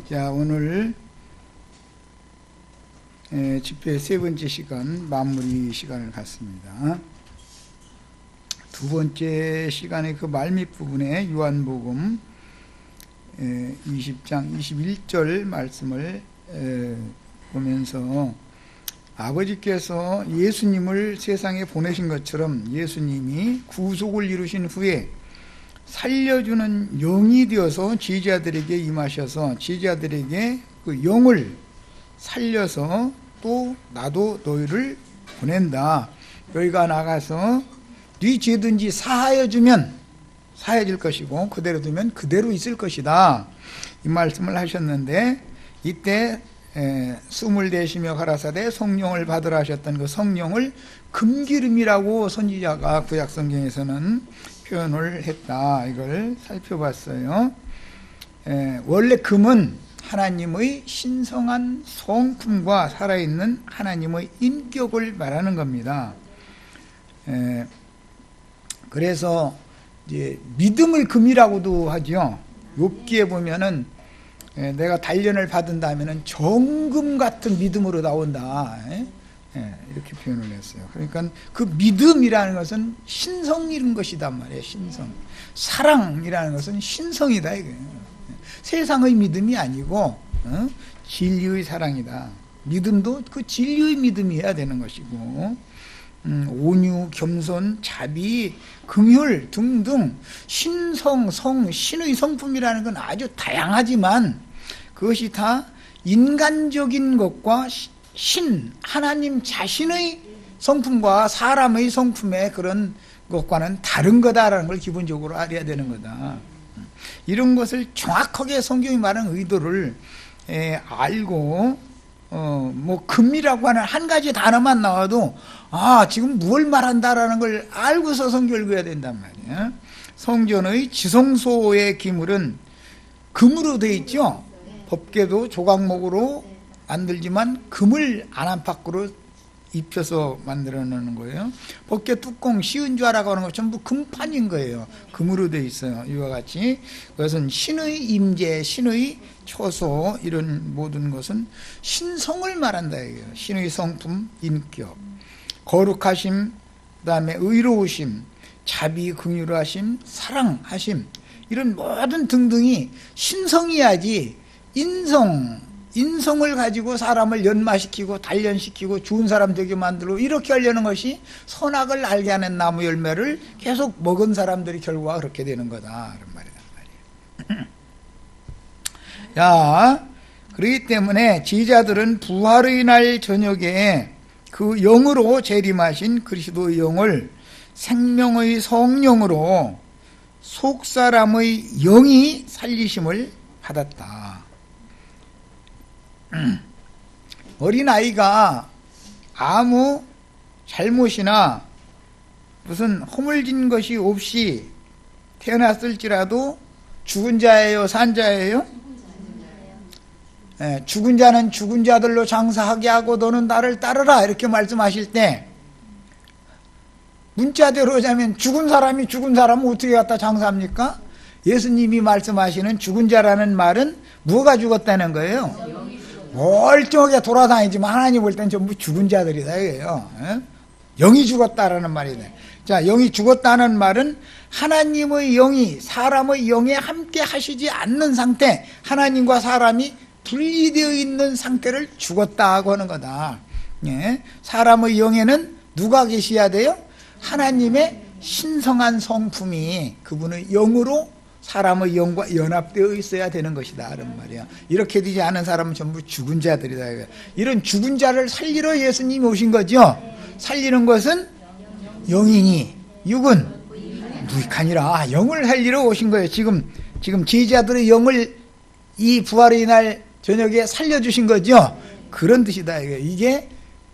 자, 오늘 집회 세 번째 시간, 마무리 시간을 갖습니다. 두 번째 시간의 그 말밑 부분에 요한복음 20장 21절 말씀을 보면서 아버지께서 예수님을 세상에 보내신 것처럼 예수님이 구속을 이루신 후에 살려주는 영이 되어서 제자들에게 임하셔서 제자들에게 그 영을 살려서 또 나도 너희를 보낸다. 너희가 나가서 네 죄든지 사하여 줄 것이고 그대로 두면 그대로 있을 것이다. 이 말씀을 하셨는데 이때 숨을 내쉬며 가라사대 성령을 받으라 하셨던 그 성령을 금기름이라고 선지자가 구약성경에서는 표현을 했다. 이걸 살펴봤어요. 원래 금은 하나님의 신성한 성품과 살아있는 하나님의 인격을 말하는 겁니다. 그래서 이제 믿음을 금이라고도 하죠. 욥기에 보면은 내가 단련을 받은다면은 정금 같은 믿음으로 나온다. 이렇게 표현을 했어요. 그러니까 그 믿음이라는 것은 신성인 것이단 말이에요. 신성. 사랑이라는 것은 신성이다 이거예요. 세상의 믿음이 아니고 진리의 사랑이다. 믿음도 그 진리의 믿음이어야 되는 것이고 온유, 겸손, 자비, 긍휼 등등 신성, 신의 성품이라는 건 아주 다양하지만 그것이 다 인간적인 것과 하나님 자신의 성품과 사람의 성품의 그런 것과는 다른 거다라는 걸 기본적으로 알아야 되는 거다. 이런 것을 정확하게 성경이 말하는 의도를 알고 뭐 금이라고 하는 한 가지 단어만 나와도 지금 뭘 말한다라는 걸 알고서 성경을 읽어야 된단 말이에요. 성전의 지성소의 기물은 금으로 되어 있죠. 법궤도 조각목으로 만들지만 금을 안팎으로 입혀서 만들어 놓는 거예요. 법궤 뚜껑 씌운 좌라고 하는 거 전부 금판인 거예요. 금으로 되어 있어요. 이와 같이 그것은 신의 임재, 신의 초소 이런 모든 것은 신성을 말한다 이거예요. 신의 성품, 인격, 거룩하심, 그다음에 의로우심, 자비, 긍휼하심, 사랑하심 이런 모든 등등이 신성이야지 인성을 가지고 사람을 연마시키고 단련시키고 좋은 사람 되게 만들고 이렇게 하려는 것이 선악을 알게 하는 나무 열매를 계속 먹은 사람들이 결과가 그렇게 되는 거다 그런 말이란 말이에요. 자, 그렇기 때문에 제자들은 부활의 날 저녁에 그 영으로 재림하신 그리스도의 영을 생명의 성령으로 속사람의 영이 살리심을 받았다. 어린아이가 아무 잘못이나 무슨 허물진 것이 없이 태어났을지라도 죽은 자예요, 산 자예요? 죽은 자는 죽은 자들로 장사하게 하고 너는 나를 따르라 이렇게 말씀하실 때 문자대로 하자면 죽은 사람이 죽은 사람은 어떻게 갖다 장사합니까? 예수님이 말씀하시는 죽은 자라는 말은 뭐가 죽었다는 거예요? 멀쩡하게 돌아다니지만 하나님 볼 때는 전부 죽은 자들이다 이거예요. 영이 죽었다라는 말이다. 자, 영이 죽었다는 말은 하나님의 영이 사람의 영에 함께 하시지 않는 상태, 하나님과 사람이 분리되어 있는 상태를 죽었다고 하는 거다. 사람의 영에는 누가 계셔야 돼요? 하나님의 신성한 성품이 그분의 영으로 사람의 영과 연합되어 있어야 되는 것이다 그런 말이야. 이렇게 되지 않은 사람은 전부 죽은 자들이다. 이런 죽은 자를 살리러 예수님이 오신 거죠. 살리는 것은 영이니 육은 무익하니라. 영을 살리러 오신 거예요. 지금 제자들의 영을 이 부활의 날 저녁에 살려주신 거죠. 그런 뜻이다. 이게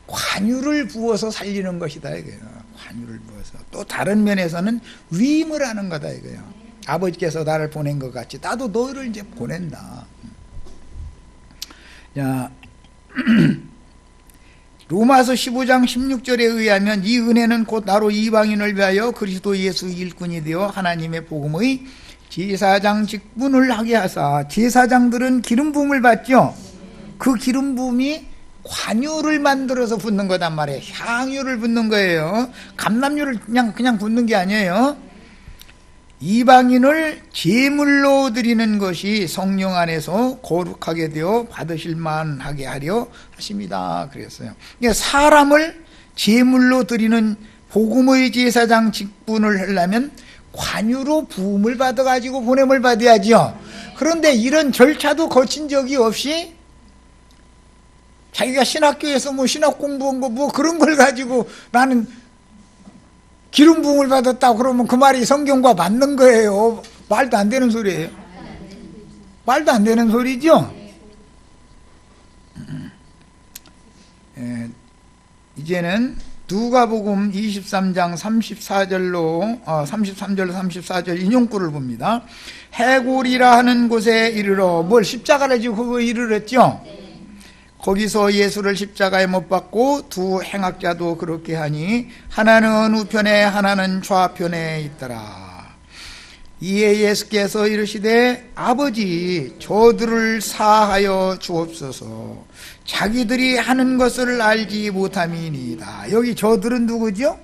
관유를 부어서 살리는 것이다. 관유를 부어서. 또 다른 면에서는 위임을 하는 거다 이거예요. 아버지께서 나를 보낸 것 같이 나도 너희를 이제 보낸다. 자, 로마서 15장 16절에 의하면 이 은혜는 곧 나로 이방인을 위하여 그리스도 예수 일꾼이 되어 하나님의 복음의 제사장 직분을 하게 하사. 제사장들은 기름 부음을 받죠. 그 기름 부음이 관유를 만들어서 붓는 거단 말이에요. 향유를 붓는 거예요. 감람유를 그냥 붓는 게 아니에요. 이방인을 제물로 드리는 것이 성령 안에서 거룩하게 되어 받으실 만하게 하려 하십니다. 그랬어요. 그러니까 사람을 제물로 드리는 복음의 제사장 직분을 하려면 관유로 부음을 받아가지고 보냄을 받아야죠. 그런데 이런 절차도 거친 적이 없이 자기가 신학교에서 뭐 신학 공부한 거 뭐 그런 걸 가지고 나는 기름 부음을 받았다 그러면 그 말이 성경과 맞는 거예요. 말도 안 되는 소리예요. 말도 안 되는 소리죠. 이제는 누가복음 23장 33절로 34절 인용구를 봅니다. 해골이라 하는 곳에 이르러 뭘 십자가를 지고 그거 이르렀죠. 거기서 예수를 십자가에 못 박고 두 행악자도 그렇게 하니 하나는 우편에 하나는 좌편에 있더라. 이에 예수께서 이르시되 아버지 저들을 사하여 주옵소서. 자기들이 하는 것을 알지 못함이니이다. 여기 저들은 누구죠?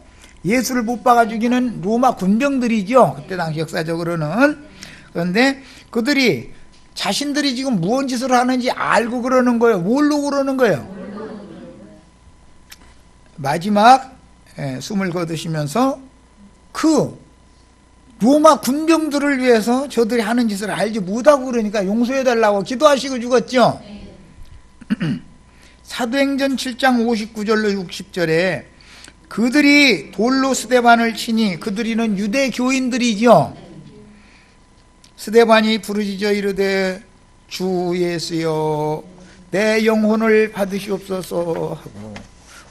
예수를 못 박아 죽이는 로마 군병들이죠. 그때 당시 역사적으로는. 그런데 그들이 자신들이 지금 무언 짓을 하는지 알고 그러는 거예요. 뭘로 그러는 거예요? 마지막 숨을 거두시면서 그 로마 군병들을 위해서 저들이 하는 짓을 알지 못하고 그러니까 용서해달라고 기도하시고 죽었죠. 사도행전 7장 59절로 60절에 그들이 돌로 스데반을 치니 그들이는 유대 교인들이죠. 스데반이 부르짖어 이르되 주 예수여 내 영혼을 받으시옵소서 하고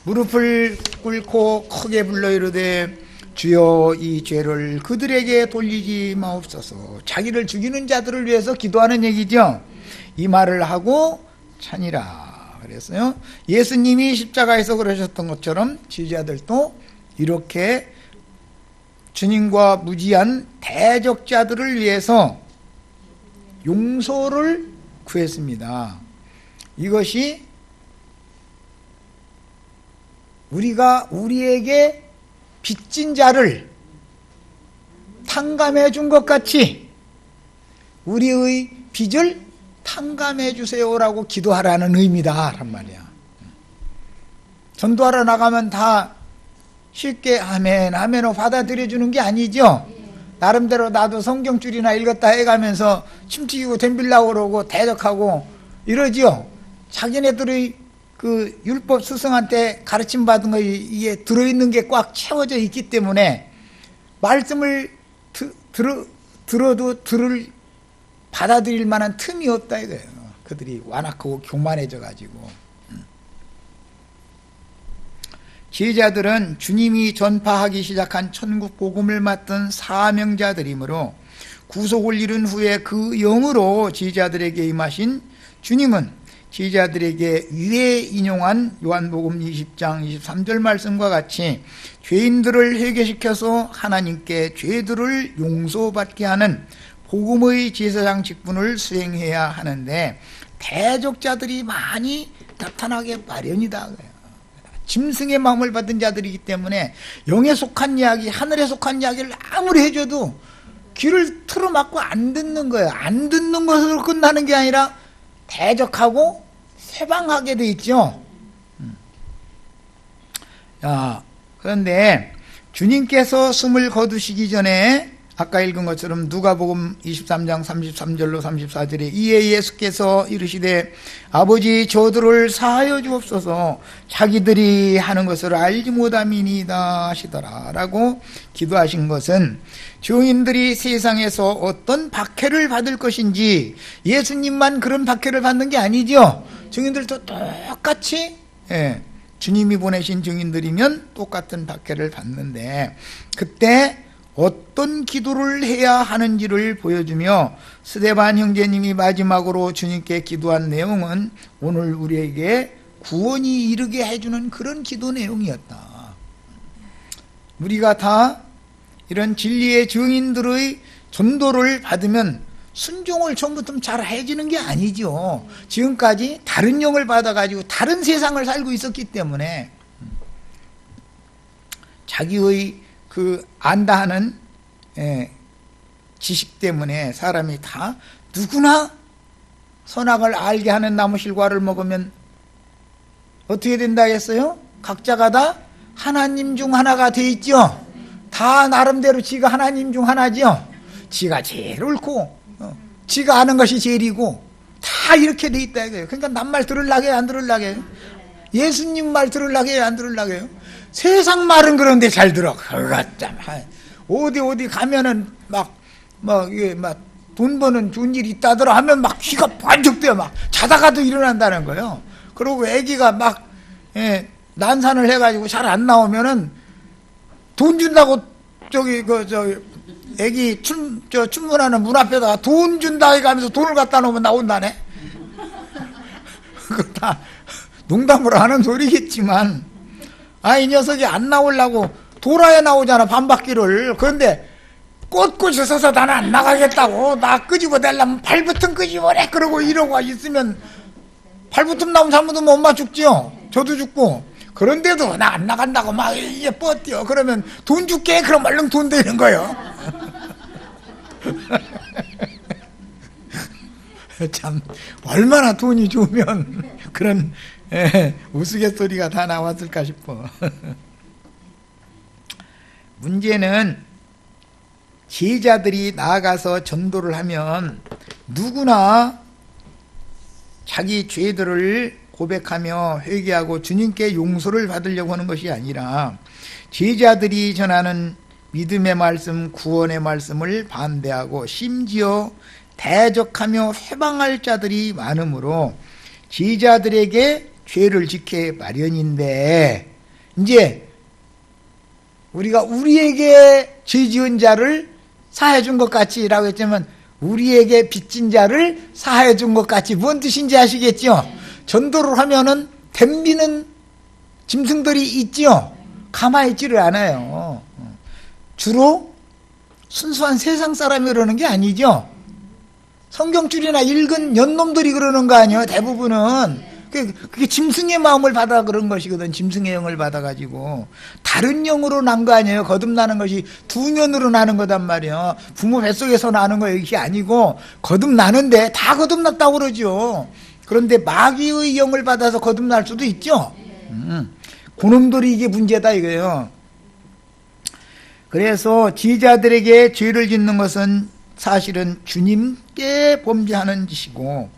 무릎을 꿇고 크게 불러 이르되 주여 이 죄를 그들에게 돌리지 마옵소서. 자기를 죽이는 자들을 위해서 기도하는 얘기죠. 이 말을 하고 차니라 그랬어요. 예수님이 십자가에서 그러셨던 것처럼 지지자들도 이렇게 주님과 무지한 대적자들을 위해서 용서를 구했습니다. 이것이 우리가 우리에게 빚진 자를 탕감해 준 것 같이 우리의 빚을 탕감해 주세요라고 기도하라는 의미다 란 말이야. 전도하러 나가면 다 쉽게 아멘 아멘으로 받아들여 주는 게 아니죠. 나름대로 나도 성경줄이나 읽었다 해가면서 침튀기고 덤빌라고 그러고 대적하고 이러지요. 자기네들의 그 율법 스승한테 가르침 받은 거에 이게 들어있는 게 꽉 채워져 있기 때문에 말씀을 들어도 받아들일 만한 틈이 없다 이거예요. 그들이 완악하고 교만해져 가지고. 제자들은 주님이 전파하기 시작한 천국 복음을 맡은 사명자들이므로 구속을 이룬 후에 그 영으로 제자들에게 임하신 주님은 제자들에게 위에 인용한 요한복음 20장 23절 말씀과 같이 죄인들을 회개시켜서 하나님께 죄들을 용서받게 하는 복음의 제사장 직분을 수행해야 하는데 대적자들이 많이 나타나게 마련이다. 짐승의 마음을 받은 자들이기 때문에 영에 속한 이야기, 하늘에 속한 이야기를 아무리 해줘도 귀를 틀어막고 안 듣는 거예요. 안 듣는 것으로 끝나는 게 아니라 대적하고 쇠방하게 돼 있죠. 그런데 주님께서 숨을 거두시기 전에 아까 읽은 것처럼 누가복음 23장 33절로 34절에 이에 예수께서 이르시되 아버지 저들을 사하여 주옵소서 자기들이 하는 것을 알지 못함이니이다 하시더라 라고 기도하신 것은 증인들이 세상에서 어떤 박해를 받을 것인지 예수님만 그런 박해를 받는 게 아니죠. 증인들도 똑같이 주님이 보내신 증인들이면 똑같은 박해를 받는데 그때 어떤 기도를 해야 하는지를 보여주며 스데반 형제님이 마지막으로 주님께 기도한 내용은 오늘 우리에게 구원이 이르게 해주는 그런 기도 내용이었다. 우리가 다 이런 진리의 증인들의 전도를 받으면 순종을 처음부터 잘 해지는 게 아니죠. 지금까지 다른 영을 받아가지고 다른 세상을 살고 있었기 때문에 자기의 그 안다 하는 지식 때문에 사람이 다 누구나 선악을 알게 하는 나무실과를 먹으면 어떻게 된다 했어요? 각자가 다 하나님 중 하나가 돼 있죠. 다 나름대로 지가 하나님 중 하나죠. 지가 제일 옳고 지가 아는 것이 제일이고 다 이렇게 돼 있다 이거예요. 그러니까 남 말 들으려고 해요, 안 들으려고 해요? 예수님 말 들으려고 해요, 안 들으려고 해요? 세상 말은 그런데 잘 들어. 그것참 어디 가면은 이게 돈 버는 좋은 일 있다더라 하면 막 귀가 번쩍 뜨여. 막 자다가도 일어난다는 거예요. 그리고 애기가 난산을 해가지고 잘 안 나오면은 돈 준다고 애기 출문하는 문 앞에다가 돈 준다 해가면서 돈을 갖다 놓으면 나온다네. 그거 다 농담으로 하는 소리겠지만, 이 녀석이 안 나오려고 돌아야 나오잖아, 반바퀴를. 그런데 꼿꼿이 서서 나는 안 나가겠다고, 나 끄집어내려면 발부터 끄집어내 그러고 이러고 있으면 발부터 나오면 잘못하면 엄마 죽지요. 저도 죽고. 그런데도 나 안 나간다고 막 이제 뻗뛰어. 그러면 돈 줄게. 그럼 얼른 돈 되는 거예요. 참 얼마나 돈이 좋으면 그런 우스갯소리가 다 나왔을까 싶어. 문제는 제자들이 나아가서 전도를 하면 누구나 자기 죄들을 고백하며 회개하고 주님께 용서를 받으려고 하는 것이 아니라 제자들이 전하는 믿음의 말씀, 구원의 말씀을 반대하고 심지어 대적하며 회방할 자들이 많으므로 제자들에게 죄를 짓게 마련인데, 이제 우리가 우리에게 죄 지은 자를 사해 준 것 같이라고 했지만 우리에게 빚진 자를 사해 준 것 같이 뭔 뜻인지 아시겠죠? 전도를 하면은 덤비는 짐승들이 있지요. 가만히 있지를 않아요. 주로 순수한 세상 사람이 그러는 게 아니죠. 성경줄이나 읽은 연놈들이 그러는 거 아니에요. 대부분은 그게 짐승의 마음을 받아 그런 것이거든. 짐승의 영을 받아가지고 다른 영으로 난 거 아니에요. 거듭나는 것이 두 면으로 나는 거단 말이에요. 부모 뱃속에서 나는 거 이게 아니고 거듭나는데 다 거듭났다고 그러죠. 그런데 마귀의 영을 받아서 거듭날 수도 있죠. 그놈들이 이게 문제다 이거예요. 그래서 제자들에게 죄를 짓는 것은 사실은 주님께 범죄하는 짓이고,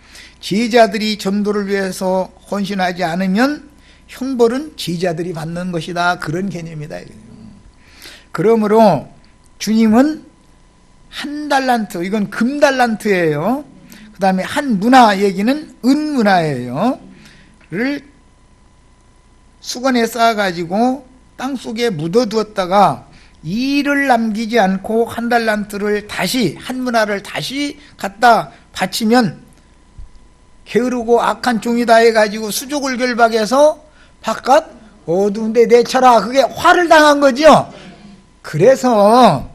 제자들이 전도를 위해서 헌신하지 않으면 형벌은 제자들이 받는 것이다, 그런 개념이다 이거예요. 그러므로 주님은 한 달란트, 이건 금 달란트예요. 그 다음에 한 문화 얘기는 은 문화예요. 를 수건에 쌓아가지고 땅속에 묻어두었다가 이를 남기지 않고 한 달란트를 다시, 한 문화를 다시 갖다 바치면 게으르고 악한 종이다 해가지고 수족을 결박해서 바깥 어두운데 내쳐라, 그게 화를 당한 거죠. 그래서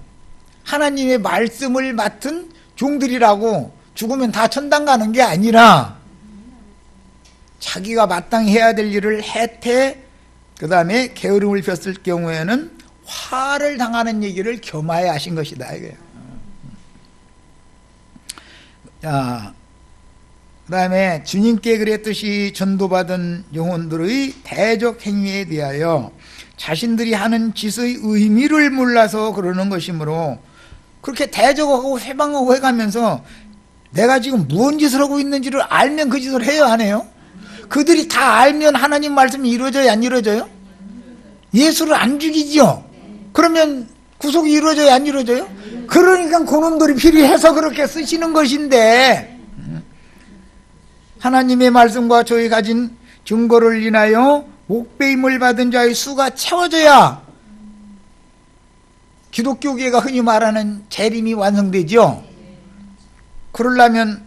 하나님의 말씀을 맡은 종들이라고 죽으면 다 천당 가는 게 아니라 자기가 마땅히 해야 될 일을 해태, 그 다음에 게으름을 폈을 경우에는 화를 당하는 얘기를 겸하여 하신 것이다 이거예요. 자, 그 다음에 주님께 그랬듯이 전도받은 영혼들의 대적 행위에 대하여 자신들이 하는 짓의 의미를 몰라서 그러는 것이므로 그렇게 대적하고 회방하고 해가면서 내가 지금 무슨 짓을 하고 있는지를 알면 그 짓을 해요, 안 해요? 그들이 다 알면 하나님 말씀이 이루어져요, 안 이루어져요? 예수를 안 죽이죠? 그러면 구속이 이루어져요, 안 이루어져요? 그러니까 그놈들이 필요해서 그렇게 쓰시는 것인데, 하나님의 말씀과 저희 가진 증거를 인하여 목배임을 받은 자의 수가 채워져야 기독교계가 흔히 말하는 재림이 완성되죠. 그러려면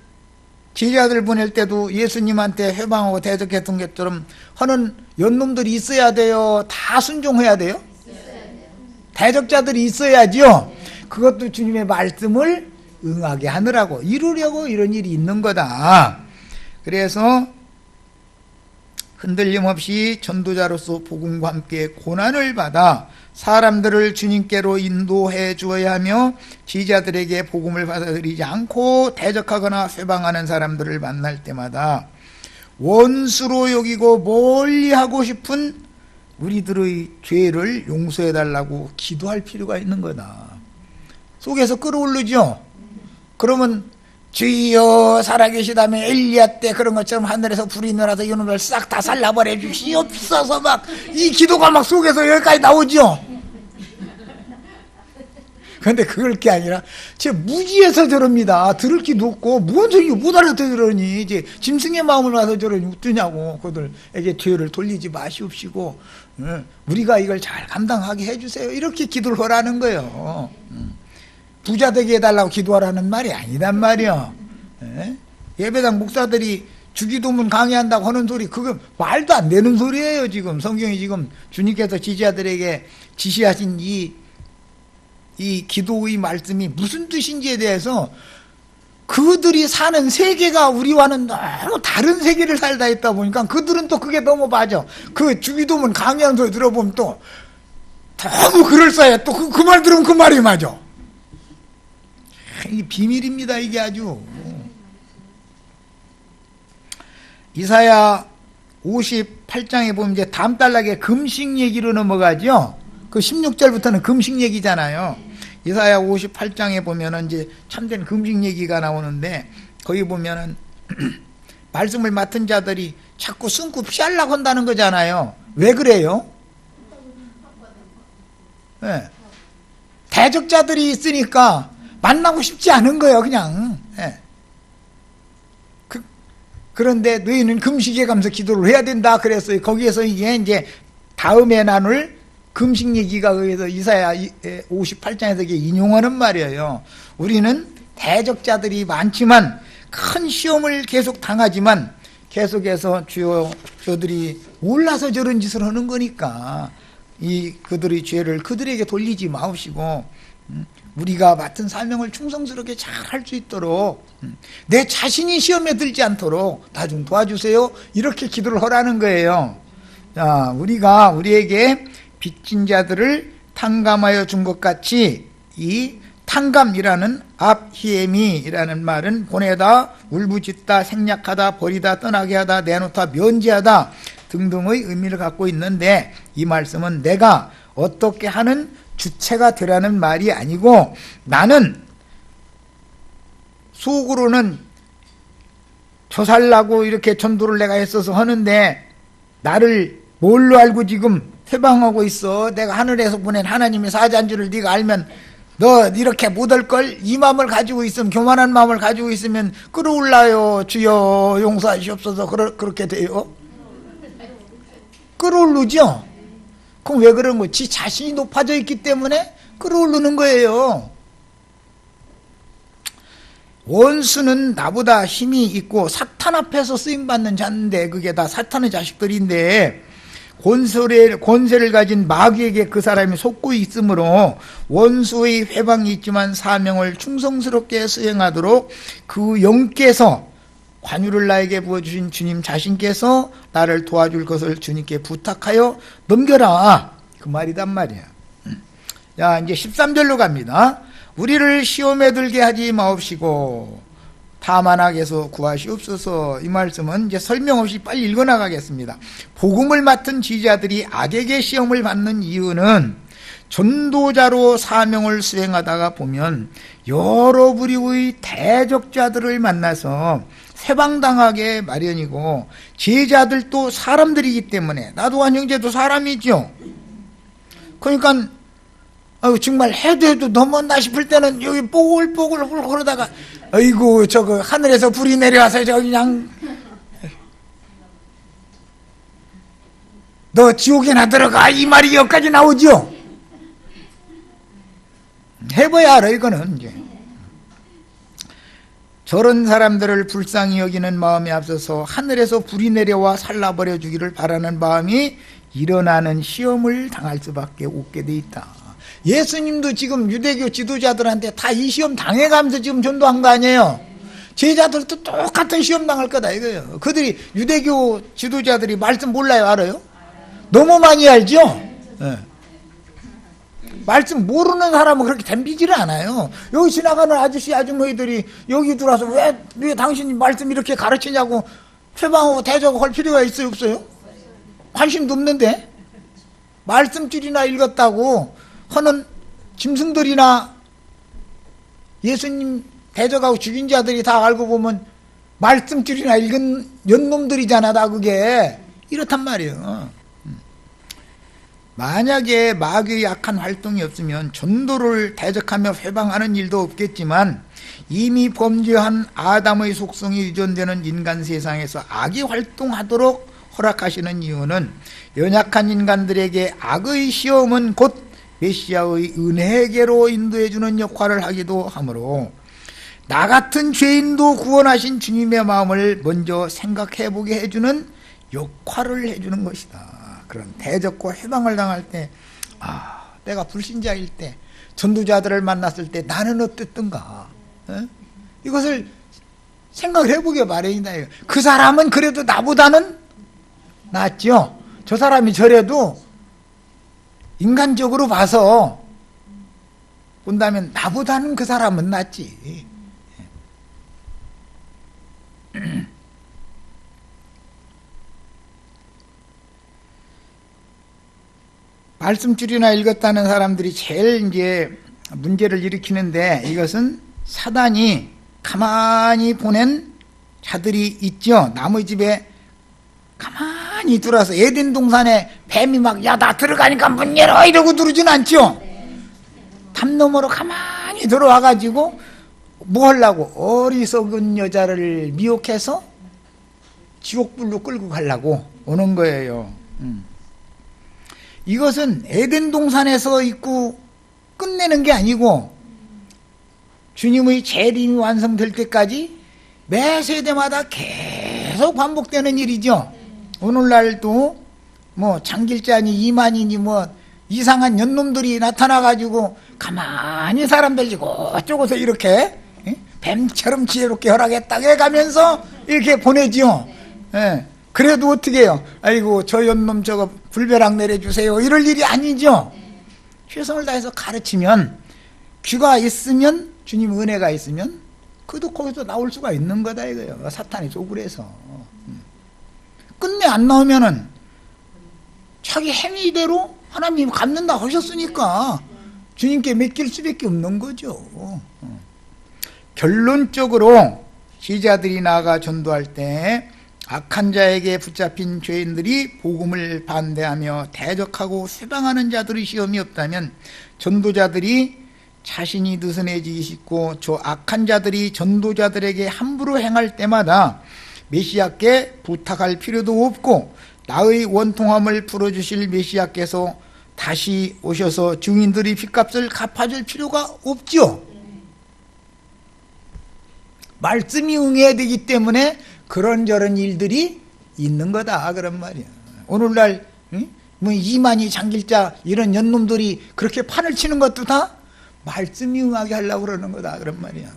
제자들 보낼 때도 예수님한테 회방하고 대적했던 것처럼 하는 연놈들이 있어야 돼요? 다 순종해야 돼요? 대적자들이 있어야죠. 그것도 주님의 말씀을 응하게 하느라고, 이루려고 이런 일이 있는 거다. 그래서 흔들림 없이 전도자로서 복음과 함께 고난을 받아 사람들을 주님께로 인도해 주어야 하며, 지지자들에게 복음을 받아들이지 않고 대적하거나 회방하는 사람들을 만날 때마다 원수로 여기고 멀리하고 싶은 우리들의 죄를 용서해 달라고 기도할 필요가 있는 거다. 속에서 끌어오르죠. 그러면 주여 살아계시다며 엘리야 때 그런 것처럼 하늘에서 불이 내려서 이런 걸 싹 다 살라버려 주시옵소서, 막 이 기도가 막 속에서 여기까지 나오죠. 그런데 그럴 게 아니라 제 무지해서 저럽니다. 들을 기도 없고 뭔 소리 못 알아들으니 이제 짐승의 마음을 와서 저러니 웃드냐고. 그들에게 죄를 돌리지 마시옵시고 우리가 이걸 잘 감당하게 해주세요, 이렇게 기도를 하라는 거예요. 부자 되게 해달라고 기도하라는 말이 아니단 말이야. 예배당 목사들이 주기도문 강의한다고 하는 소리, 그거 말도 안 되는 소리예요. 지금 성경이 지금 주님께서 지지자들에게 지시하신 이 기도의 말씀이 무슨 뜻인지에 대해서, 그들이 사는 세계가 우리와는 너무 다른 세계를 살다 있다 보니까 그들은 또 그게 너무 맞아. 그 주기도문 강의하는 소리 들어보면 또 너무 그럴싸해. 또 그 말 들으면 그 말이 맞아. 이게 비밀입니다, 이게 아주. 이사야 58장에 보면 이제 다음 단락에 금식 얘기로 넘어가죠. 그 16절부터는 금식 얘기잖아요. 이사야 58장에 보면은 이제 참된 금식 얘기가 나오는데, 거기 보면은 말씀을 맡은 자들이 자꾸 숨고 피하려고 한다는 거잖아요. 왜 그래요? 네. 대적자들이 있으니까 만나고 싶지 않은 거예요, 그냥. 네. 그런데 너희는 금식에 가면서 기도를 해야 된다 그랬어요. 거기에서 이제 다음에 나눌 금식 얘기가 거기서 이사야 58장에서 인용하는 말이에요. 우리는 대적자들이 많지만 큰 시험을 계속 당하지만 계속해서 주여 저들이 몰라서 저런 짓을 하는 거니까 그들의 죄를 그들에게 돌리지 마옵시고 우리가 맡은 사명을 충성스럽게 잘 할 수 있도록 내 자신이 시험에 들지 않도록 나 좀 도와주세요, 이렇게 기도를 하라는 거예요. 자, 우리가 우리에게 빚진 자들을 탕감하여 준 것 같이, 이 탕감이라는 압히에미라는 말은 보내다, 울부짖다, 생략하다, 버리다, 떠나게 하다, 내놓다, 면제하다 등등의 의미를 갖고 있는데, 이 말씀은 내가 어떻게 하는 주체가 되라는 말이 아니고, 나는 속으로는 조살나고 이렇게 전도를 내가 했어서 하는데 나를 뭘로 알고 지금 회방하고 있어? 내가 하늘에서 보낸 하나님의 사자인 줄을 네가 알면 너 이렇게 못할걸? 이 마음을 가지고 있으면, 교만한 마음을 가지고 있으면 끌어올라요. 주여 용서하시옵소서. 그렇게 돼요. 끌어오르죠? 그럼 왜 그런 거지? 자신이 높아져 있기 때문에 끌어오르는 거예요. 원수는 나보다 힘이 있고 사탄 앞에서 쓰임받는 자인데, 그게 다 사탄의 자식들인데, 권세를 가진 마귀에게 그 사람이 속고 있으므로 원수의 회방이 있지만 사명을 충성스럽게 수행하도록 그 영께서, 관유를 나에게 부어주신 주님 자신께서 나를 도와줄 것을 주님께 부탁하여 넘겨라, 그 말이단 말이야. 자, 이제 13절로 갑니다. 우리를 시험에 들게 하지 마옵시고 다만 악에서 구하시옵소서. 이 말씀은 이제 설명 없이 빨리 읽어나가겠습니다. 복음을 맡은 지지자들이 악에게 시험을 받는 이유는 전도자로 사명을 수행하다가 보면 여러 부류의 대적자들을 만나서 회방당하게 마련이고, 제자들도 사람들이기 때문에, 나도한 형제도 사람이죠. 그러니까 정말 해도 너무나 싶을 때는 여기 뽀글뽀글 그러다가 아이고 저거 하늘에서 불이 내려와서 저 그냥 너 지옥에나 들어가, 이 말이 여기까지 나오죠. 해봐야 알아, 이거는. 이제 저런 사람들을 불쌍히 여기는 마음에 앞서서 하늘에서 불이 내려와 살라버려 주기를 바라는 마음이 일어나는 시험을 당할 수밖에 없게 돼 있다. 예수님도 지금 유대교 지도자들한테 다 이 시험 당해가면서 지금 전도한 거 아니에요? 제자들도 똑같은 시험 당할 거다 이거예요. 그들이 유대교 지도자들이 말씀 몰라요, 알아요? 너무 많이 알죠? 네. 말씀 모르는 사람은 그렇게 덤비지를 않아요. 여기 지나가는 아저씨 아주머니들이 여기 들어와서 왜 당신이 말씀 이렇게 가르치냐고 회방하고 대적하고 할 필요가 있어요, 없어요? 관심도 없는데 말씀줄이나 읽었다고 하는 짐승들이나 예수님 대적하고 죽인 자들이 다 알고 보면 말씀줄이나 읽은 연놈들이잖아, 다 그게. 이렇단 말이에요. 만약에 마귀의 약한 활동이 없으면 전도를 대적하며 회방하는 일도 없겠지만 이미 범죄한 아담의 속성이 유전되는 인간 세상에서 악이 활동하도록 허락하시는 이유는 연약한 인간들에게 악의 시험은 곧 메시아의 은혜계로 인도해주는 역할을 하기도 하므로 나 같은 죄인도 구원하신 주님의 마음을 먼저 생각해보게 해주는 역할을 해주는 것이다. 그런 대적과 해방을 당할 때, 내가 불신자일 때, 전도자들을 만났을 때 나는 어땠던가? 이것을 생각을 해보게 마련이다. 그 사람은 그래도 나보다는 낫죠. 저 사람이 저래도 인간적으로 봐서 본다면 나보다는 그 사람은 낫지. 말씀줄이나 읽었다는 사람들이 제일 이제 문제를 일으키는데 이것은 사단이 가만히 보낸 자들이 있죠. 남의 집에 가만히 들어와서 에덴 동산에 뱀이 막 야 나 들어가니까 문 열어 이러고 들어오진 않죠. 담 너머로 가만히 들어와가지고 뭐 하려고 어리석은 여자를 미혹해서 지옥불로 끌고 가려고 오는 거예요. 이것은 에덴 동산에서 있고 끝내는 게 아니고 주님의 재림이 완성될 때까지 매 세대마다 계속 반복되는 일이죠. 오늘날도 뭐 장길자니 이만이니 뭐 이상한 연놈들이 나타나가지고 가만히 사람들 이곳저곳에 이렇게 뱀처럼 지혜롭게 허락했다고 해가면서 이렇게 보내지요. 그래도 어떻게 해요? 아이고 저 연놈 저거 불벼락 내려주세요 이럴 일이 아니죠. 최선을 다해서 가르치면 귀가 있으면 주님 은혜가 있으면 그도 거기서 나올 수가 있는 거다 이거예요. 사탄이 쪼그려서 끝내 안 나오면은 자기 행위대로 하나님이 갚는다 하셨으니까 주님께 맡길 수밖에 없는 거죠. 결론적으로 지자들이 나아가 전도할 때 악한 자에게 붙잡힌 죄인들이 복음을 반대하며 대적하고 회방하는 자들의 시험이 없다면 전도자들이 자신이 느슨해지기 쉽고 저 악한 자들이 전도자들에게 함부로 행할 때마다 메시아께 부탁할 필요도 없고 나의 원통함을 풀어주실 메시아께서 다시 오셔서 증인들의 핏값을 갚아줄 필요가 없죠. 말씀이 응해야 되기 때문에 그런저런 일들이 있는 거다 그런 말이야. 오늘날 뭐 이만희 장길자 이런 연놈들이 그렇게 판을 치는 것도 다 말씀이 응하게 하려고 그러는 거다 그런 말이야.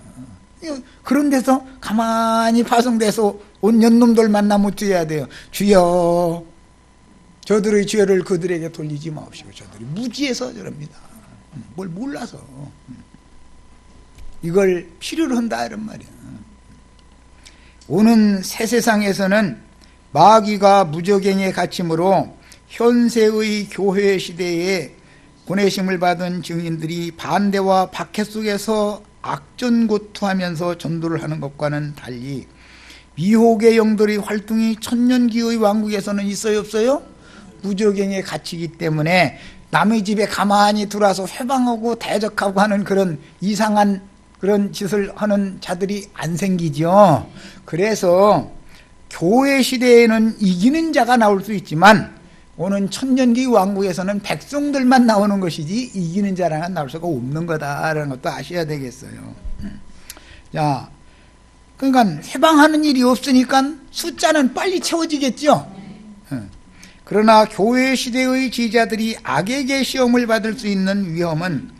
그런 데서 가만히 파송돼서 온 연놈들 만나면 어떻게 해야 돼요? 주여 저들의 죄를 그들에게 돌리지 마옵시고 저들이 무지해서 저럽니다. 뭘 몰라서 이걸 필요로 한다 이런 말이야. 오는 새 세상에서는 마귀가 무적행에 갇힘으로 현세의 교회 시대에 보내심을 받은 증인들이 반대와 박해 속에서 악전고투하면서 전도를 하는 것과는 달리 미혹의 영들의 활동이 천년기의 왕국에서는 있어요 없어요? 무적행에 갇히기 때문에 남의 집에 가만히 들어와서 회방하고 대적하고 하는 그런 이상한 그런 짓을 하는 자들이 안 생기죠. 그래서 교회 시대에는 이기는 자가 나올 수 있지만 오는 천년기 왕국에서는 백성들만 나오는 것이지 이기는 자랑은 나올 수가 없는 거다라는 것도 아셔야 되겠어요. 자, 그러니까 해방하는 일이 없으니까 숫자는 빨리 채워지겠죠. 그러나 교회 시대의 제자들이 악에게 시험을 받을 수 있는 위험은,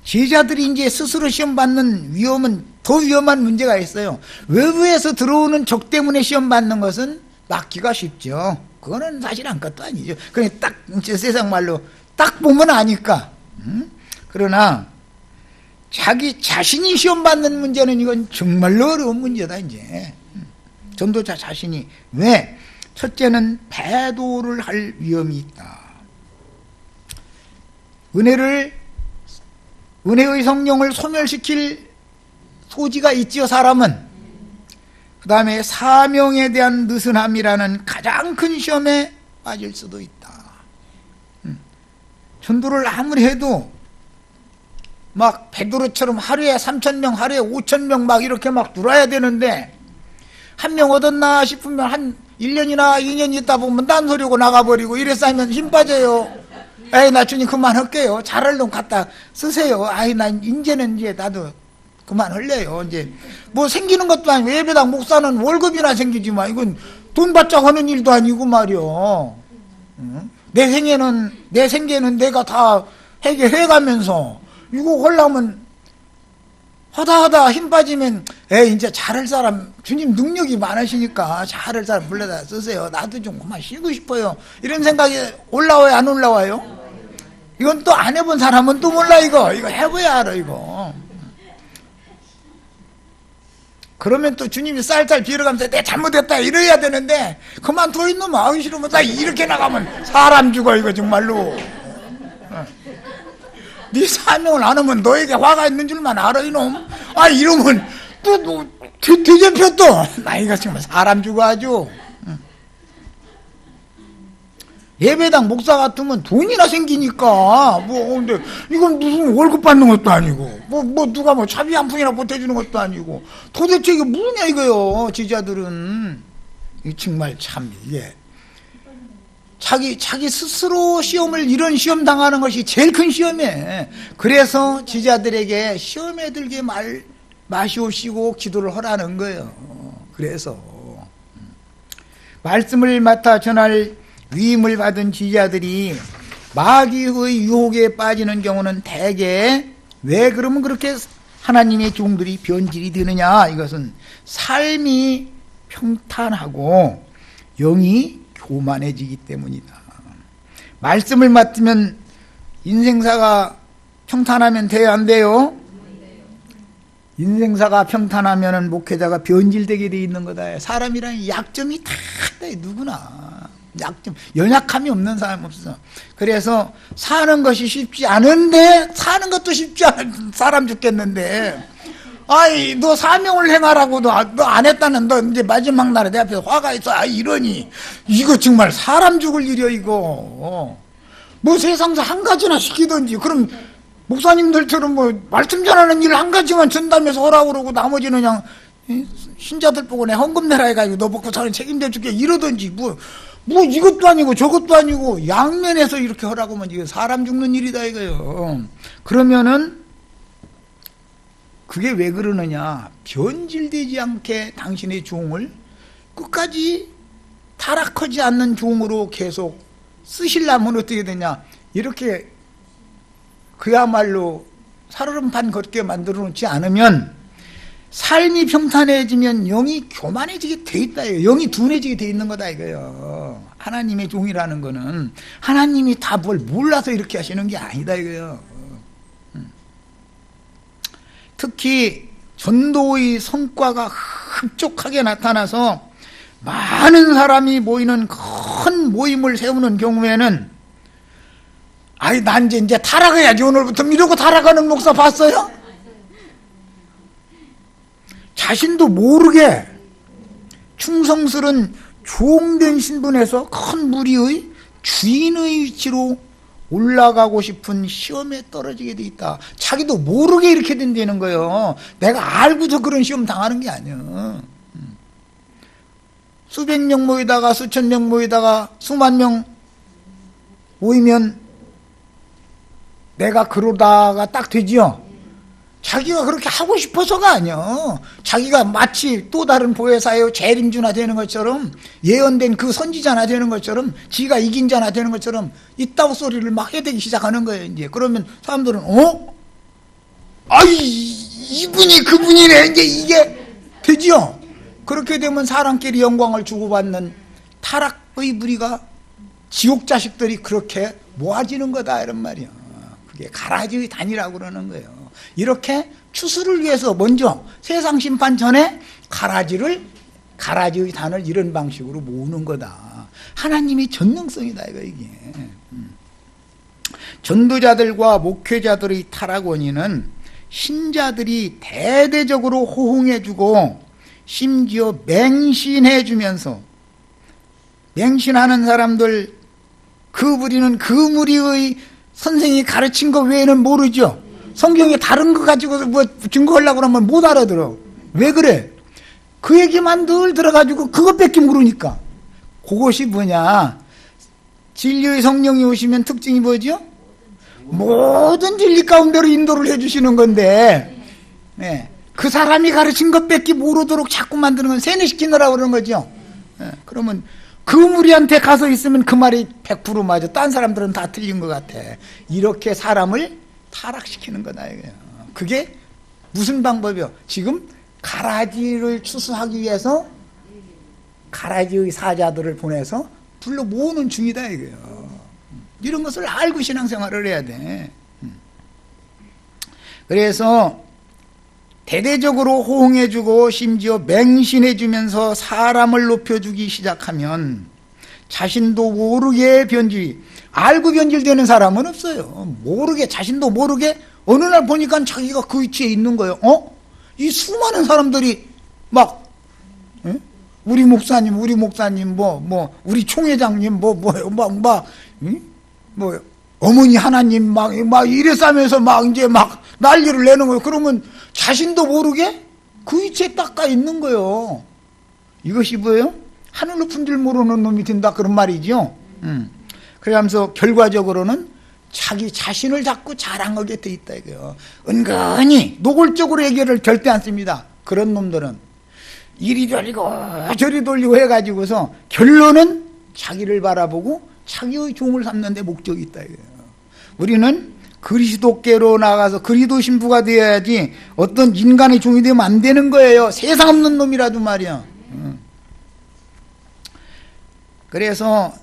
제자들이 이제 스스로 시험 받는 위험은 더 위험한 문제가 있어요. 외부에서 들어오는 적 때문에 시험 받는 것은 막기가 쉽죠. 그거는 사실 아무것도 아니죠. 그냥 딱 세상 말로 딱 보면 아니까. 그러나 자기 자신이 시험 받는 문제는 이건 정말로 어려운 문제다 이제. 전도자 자신이. 왜? 첫째는 배도를 할 위험이 있다. 은혜의 성령을 소멸시킬 소지가 있지요, 사람은. 그 다음에 사명에 대한 느슨함이라는 가장 큰 시험에 빠질 수도 있다. 전도를 아무리 해도 막 베드로처럼 하루에 3,000명, 하루에 5,000명 막 이렇게 막 들어야 되는데, 한 명 얻었나 싶으면 한 1년이나 2년 있다 보면 딴소리고 나가버리고 이래서 하면 힘 빠져요. 에이, 나 주님 그만할게요. 잘할 놈 갖다 쓰세요. 아이, 나 이제는 이제 나도 그만할래요. 이제 뭐 생기는 것도 아니고, 예배당 목사는 월급이나 생기지만 이건 돈 받자 하는 일도 아니고 말이요. 내 생계는 내가 다 해가면서 이거 하려면 하다 힘 빠지면, 이제 잘할 사람, 주님 능력이 많으시니까 잘할 사람 불러다 쓰세요. 나도 좀 그만 쉬고 싶어요. 이런 생각이 올라와요, 안 올라와요? 이건 또 안 해본 사람은 또 몰라, 이거 해봐야 알아, 이거. 그러면 또 주님이 쌀쌀 빌어가면서 내 잘못했다 이래야 되는데, 그만둬 있는 놈 하기 싫으면 나 이렇게 나가면 사람 죽어, 이거 정말로. 네 사명을 안 하면 너에게 화가 있는 줄만 알아, 이놈. 아, 이러면 또 뒤집혀 또. 나이가 정말 사람 죽어 아주. 예배당 목사 같으면 돈이나 생기니까, 근데 이건 무슨 월급 받는 것도 아니고, 누가 차비 한 푼이나 보태주는 것도 아니고, 도대체 이게 뭐냐, 이거요, 제자들은. 정말 참, 이게. 자기 스스로 이런 시험 당하는 것이 제일 큰 시험이에요. 그래서 제자들에게 시험에 들게 마시옵시고 기도를 하라는 거예요. 그래서 말씀을 맡아 전할 위임을 받은 제자들이 마귀의 유혹에 빠지는 경우는 대개, 왜 그러면 그렇게 하나님의 종들이 변질이 되느냐, 이것은 삶이 평탄하고 영이 교만해지기 때문이다. 말씀을 맡으면 인생사가 평탄하면 돼요, 안 돼요? 인생사가 평탄하면 목회자가 변질되게 돼 있는 거다. 사람이라는 약점이 다 있다, 누구나. 약점, 연약함이 없는 사람 없어. 그래서 사는 것이 쉽지 않은데, 사는 것도 쉽지 않은 사람 죽겠는데, 아이, 너 사명을 행하라고 너 안 했다는, 너 이제 마지막 날에 내 앞에서 화가 있어. 이러니. 이거 정말 사람 죽을 일이야, 이거. 세상에서 한 가지나 시키든지. 그럼 목사님들처럼 말씀 전하는 일 한 가지만 전담해서 하라고 그러고 나머지는 그냥 신자들 보고 내 헌금 내라 해가지고 너 먹고 사는 책임져 줄게 이러든지. 이것도 아니고 저것도 아니고 양면에서 이렇게 하라고 하면 이거 사람 죽는 일이다, 이거요. 그러면은 그게 왜 그러느냐, 변질되지 않게 당신의 종을 끝까지 타락하지 않는 종으로 계속 쓰시려면 어떻게 되냐, 이렇게 그야말로 살얼음판 걷게 만들어 놓지 않으면, 삶이 평탄해지면 영이 교만해지게 돼 있다, 영이 둔해지게 돼 있는 거다, 이거요. 하나님의 종이라는 거는 하나님이 다 뭘 몰라서 이렇게 하시는 게 아니다, 이거요. 특히 전도의 성과가 흡족하게 나타나서 많은 사람이 모이는 큰 모임을 세우는 경우에는, 난 이제 타락해야지, 오늘부터 이러고 타락하는 목사 봤어요? 자신도 모르게 충성스런 종된 신분에서 큰 무리의 주인의 위치로 올라가고 싶은 시험에 떨어지게 돼 있다. 자기도 모르게 이렇게 된다는 거예요. 내가 알고서 그런 시험 당하는 게 아니야. 수백 명 모이다가 수천 명 모이다가 수만 명 모이면 내가 그러다가 딱 되지요. 자기가 그렇게 하고 싶어서가 아니야. 자기가 마치 또 다른 보혜사요 재림주나 되는 것처럼, 예언된 그 선지자나 되는 것처럼, 지가 이긴 자나 되는 것처럼 이따구 소리를 막 해대기 시작하는 거예요. 이제 그러면 사람들은 이분이 그분이네, 이제 이게 되지요. 그렇게 되면 사람끼리 영광을 주고받는 타락의 무리가, 지옥 자식들이 그렇게 모아지는 거다, 이런 말이야. 그게 가라지의 단이라고 그러는 거예요. 이렇게 추수를 위해서 먼저 세상 심판 전에 가라지의 단을 이런 방식으로 모으는 거다. 하나님의 전능성이다, 이게. 전도자들과 목회자들의 타락 원인은 신자들이 대대적으로 호응해주고 심지어 맹신해주면서, 맹신하는 사람들, 그 무리는 그 무리의 선생이 가르친 것 외에는 모르죠. 성경에 다른 거 가지고 뭐 증거하려고 그러면 못 알아들어. 왜 그래? 그 얘기만 늘 들어가지고 그것밖에 모르니까. 그것이 뭐냐? 진리의 성령이 오시면 특징이 뭐죠? 모든 진리 가운데로 인도를 해주시는 건데, 네, 그 사람이 가르친 것밖에 모르도록 자꾸 만드는 건 세뇌시키느라고 그러는 거죠. 네, 그러면 그 무리한테 가서 있으면 그 말이 100% 맞아. 딴 사람들은 다 틀린 것 같아. 이렇게 사람을 타락시키는 거다, 이거예요. 그게 무슨 방법이요? 지금 가라지를 추수하기 위해서 가라지의 사자들을 보내서 불러 모으는 중이다, 이거예요. 이런 것을 알고 신앙생활을 해야 돼. 그래서 대대적으로 호응해주고 심지어 맹신해주면서 사람을 높여주기 시작하면 자신도 모르게 알고 변질되는 사람은 없어요. 모르게, 자신도 모르게 어느 날 보니까 자기가 그 위치에 있는 거예요. 이 수많은 사람들이 막 우리 목사님, 우리 총회장님, 어머니 하나님 막 이래싸면서 막 이제 막 난리를 내는 거예요. 그러면 자신도 모르게 그 위치에 딱 가 있는 거예요. 이것이 뭐예요? 하늘 높은 줄 모르는 놈이 된다, 그런 말이죠. 그러면서 결과적으로는 자기 자신을 자꾸 자랑하게 돼 있다, 이거요. 은근히 노골적으로 얘기를 절대 안 씁니다. 그런 놈들은 이리 돌리고 저리 돌리고 해가지고서 결론은 자기를 바라보고 자기의 종을 삼는 데 목적이 있다, 이거예요. 우리는 그리스도께로 나가서 그리스도 신부가 되어야지 어떤 인간의 종이 되면 안 되는 거예요. 세상 없는 놈이라도 말이야. 그래서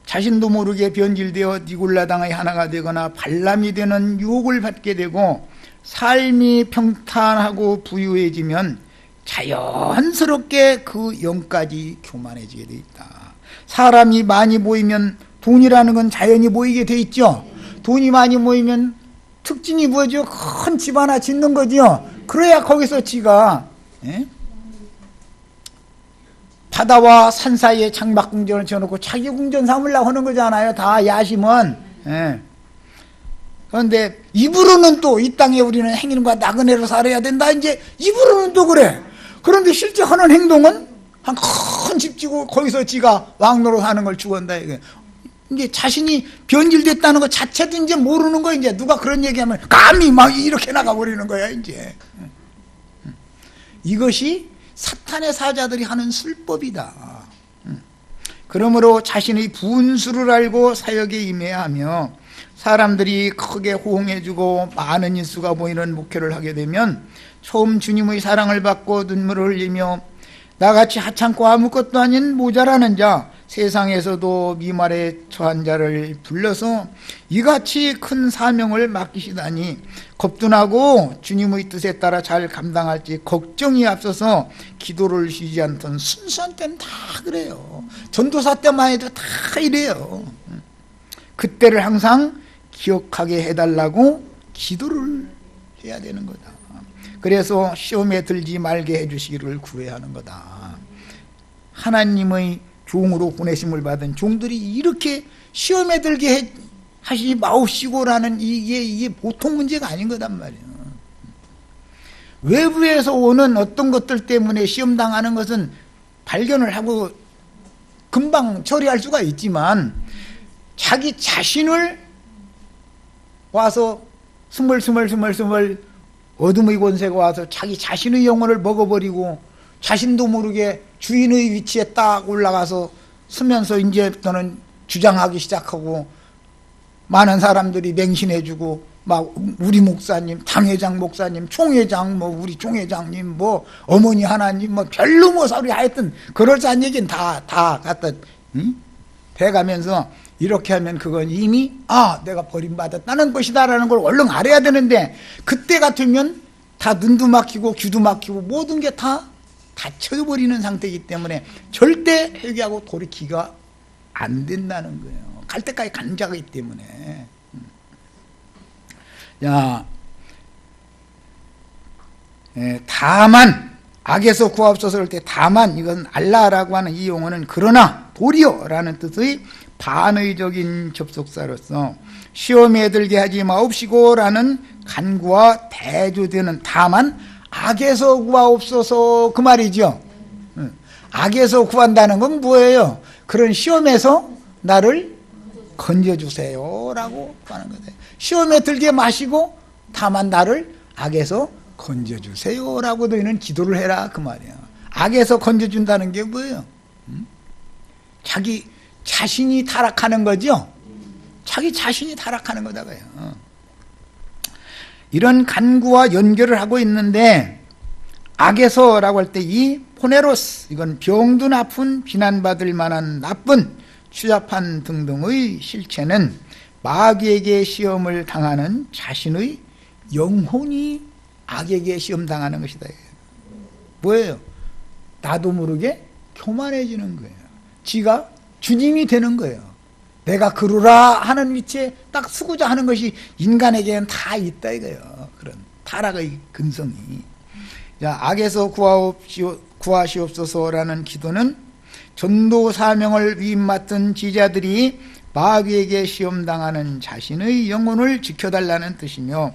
자신도 모르게 변질되어 니골라당의 하나가 되거나 발람이 되는 유혹을 받게 되고 삶이 평탄하고 부유해지면 자연스럽게 그 영까지 교만해지게 돼 있다. 사람이 많이 모이면 돈이라는 건 자연히 모이게 돼 있죠. 돈이 많이 모이면 특징이 뭐죠? 큰 집 하나 짓는 거죠. 그래야 거기서 지가 바다와 산 사이에 장막궁전을 지어놓고 자기 궁전 삼으려고 하는 거잖아요. 다 야심은. 그런데 입으로는 또 이 땅에 우리는 행인과 나그네로 살아야 된다, 이제 입으로는 또 그래. 그런데 실제 하는 행동은 한 큰 집 지고 거기서 지가 왕노로 사는 걸 추구한다, 이게. 이제 자신이 변질됐다는 것 자체도 이제 모르는 거야. 이제 누가 그런 얘기하면 감히 막 이렇게 나가버리는 거야, 이제. 이것이 사탄의 사자들이 하는 술법이다. 그러므로 자신의 분수를 알고 사역에 임해야 하며, 사람들이 크게 호응해주고 많은 인수가 모이는 목회를 하게 되면 처음 주님의 사랑을 받고 눈물을 흘리며 나같이 하찮고 아무것도 아닌 모자라는 자, 세상에서도 미말에 처한 자를 불러서 이같이 큰 사명을 맡기시다니 겁도 주님의 뜻에 따라 잘 감당할지 걱정이 앞서서 기도를 쉬지 않던 순수한 때는 다 그래요. 전도사 때만 해도 다 이래요. 그때를 항상 기억하게 해달라고 기도를 해야 되는 거다. 그래서 시험에 들지 말게 해주시기를 구해야 하는 거다. 하나님의 종으로 보내심을 받은 종들이 이렇게 시험에 들게 하시지 마옵시고라는 이게 보통 문제가 아닌 거단 말이에요. 외부에서 오는 어떤 것들 때문에 시험당하는 것은 발견을 하고 금방 처리할 수가 있지만, 자기 자신을 와서 스멀스멀 어둠의 권세가 와서 자기 자신의 영혼을 먹어버리고 자신도 모르게 주인의 위치에 딱 올라가서 서면서 이제부터는 주장하기 시작하고 많은 사람들이 맹신해주고 막 우리 목사님, 당회장 목사님, 총회장, 뭐 우리 총회장님, 뭐 어머니 하나님, 뭐 별로 뭐 소리 하여튼 그럴싸한 얘기는 다 갖다 돼가면서 이렇게 하면 그건 이미 내가 버림받았다는 것이다라는 걸 얼른 알아야 되는데 그때 같으면 다 눈도 막히고 귀도 막히고 모든 게 다 닫혀버리는 상태이기 때문에 절대 회개하고 돌이키기가 안 된다는 거예요. 갈 때까지 간 자이기 때문에. 자, 다만 악에서 구하옵소서 할 때 다만 이건 알라라고 하는 이 용어는 그러나 도리어라는 뜻의 반의적인 접속사로서 시험에 들게 하지 마옵시고라는 간구와 대조되는 다만 악에서 구하옵소서 그 말이죠. 악에서 구한다는 건 뭐예요? 그런 시험에서 나를 건져주세요라고 하는 거예요. 시험에 들게 마시고 다만 나를 악에서 건져주세요라고 너희는 기도를 해라 그 말이에요. 악에서 건져준다는 게 뭐예요? 자기 자신이 타락하는 거죠. 자기 자신이 타락하는 거다가요. 이런 간구와 연결을 하고 있는데 악에서라고 할 때 이 포네로스 이건 병든 아픈 비난받을 만한 나쁜 추잡한 등등의 실체는 마귀에게 시험을 당하는 자신의 영혼이 악에게 시험 당하는 것이다. 뭐예요? 나도 모르게 교만해지는 거예요. 지가 주님이 되는 거예요. 내가 그러라 하는 위치에 딱 서고자 하는 것이 인간에게는 다 있다 이거예요. 그런 타락의 근성이. 자, 악에서 구하시옵소서라는 기도는 전도 사명을 위임맡은 지자들이 마귀에게 시험당하는 자신의 영혼을 지켜달라는 뜻이며,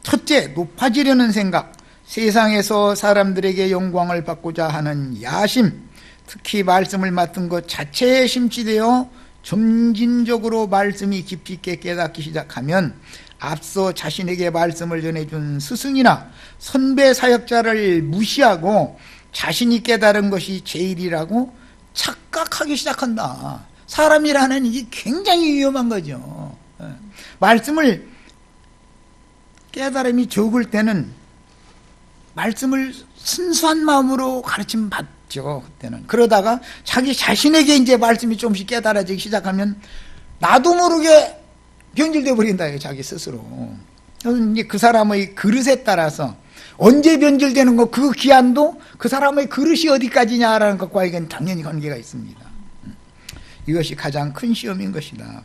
첫째, 높아지려는 생각, 세상에서 사람들에게 영광을 받고자 하는 야심, 특히 말씀을 맡은 것 자체에 심취되어 점진적으로 말씀이 깊이 있게 깨닫기 시작하면 앞서 자신에게 말씀을 전해준 스승이나 선배 사역자를 무시하고 자신이 깨달은 것이 제일이라고 착각하기 시작한다. 사람이라는 이게 굉장히 위험한 거죠. 말씀을 깨달음이 적을 때는 말씀을 순수한 마음으로 가르침 받죠. 그때는. 그러다가 자기 자신에게 이제 말씀이 조금씩 깨달아지기 시작하면 나도 모르게 변질되어 버린다. 자기 스스로. 그래서 이제 그 사람의 그릇에 따라서 언제 변질되는 거 그 기한도 그 사람의 그릇이 어디까지냐라는 것과 이건 당연히 관계가 있습니다. 이것이 가장 큰 시험인 것이다.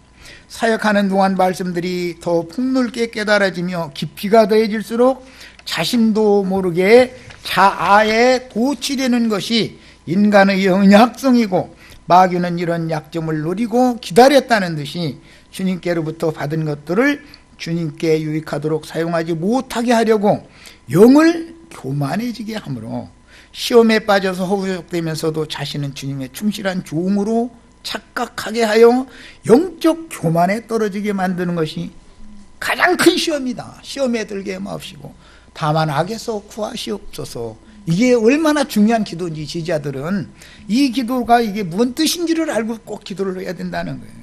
사역하는 동안 말씀들이 더 폭넓게 깨달아지며 깊이가 더해질수록 자신도 모르게 자아에 도취되는 것이 인간의 연약성이고, 마귀는 이런 약점을 노리고 기다렸다는 듯이 주님께로부터 받은 것들을 주님께 유익하도록 사용하지 못하게 하려고 영을 교만해지게 하므로 시험에 빠져서 허우적대면서도 자신은 주님의 충실한 종으로 착각하게 하여 영적 교만에 떨어지게 만드는 것이 가장 큰 시험이다. 시험에 들게 마옵시고 다만 악에서 구하시옵소서. 이게 얼마나 중요한 기도인지 지지자들은 이 기도가 이게 무슨 뜻인지를 알고 꼭 기도를 해야 된다는 거예요.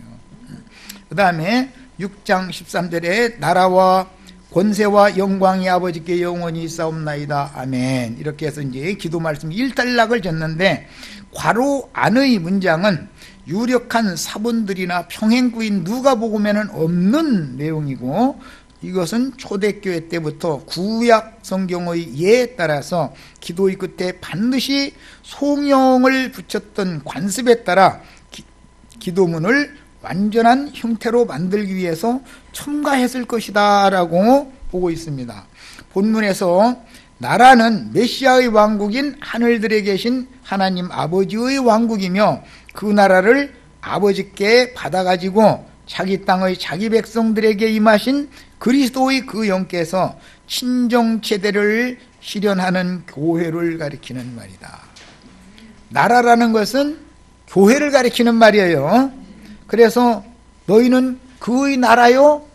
그 다음에 6장 13절에 나라와 권세와 영광이 아버지께 영원히 있사옵나이다. 아멘. 이렇게 해서 이제 기도 말씀 일단락을 졌는데, 괄호 안의 문장은 유력한 사본들이나 평행구인 누가복음에는 없는 내용이고, 이것은 초대교회 때부터 구약 성경의 예에 따라서 기도의 끝에 반드시 송영을 붙였던 관습에 따라 기도문을 완전한 형태로 만들기 위해서 첨가했을 것이다 라고 보고 있습니다. 본문에서 나라는 메시아의 왕국인 하늘들에 계신 하나님 아버지의 왕국이며, 그 나라를 아버지께 받아가지고 자기 땅의 자기 백성들에게 임하신 그리스도의 그 영께서 친정체대를 실현하는 교회를 가리키는 말이다. 나라라는 것은 교회를 가리키는 말이에요. 그래서 너희는 그의 나라요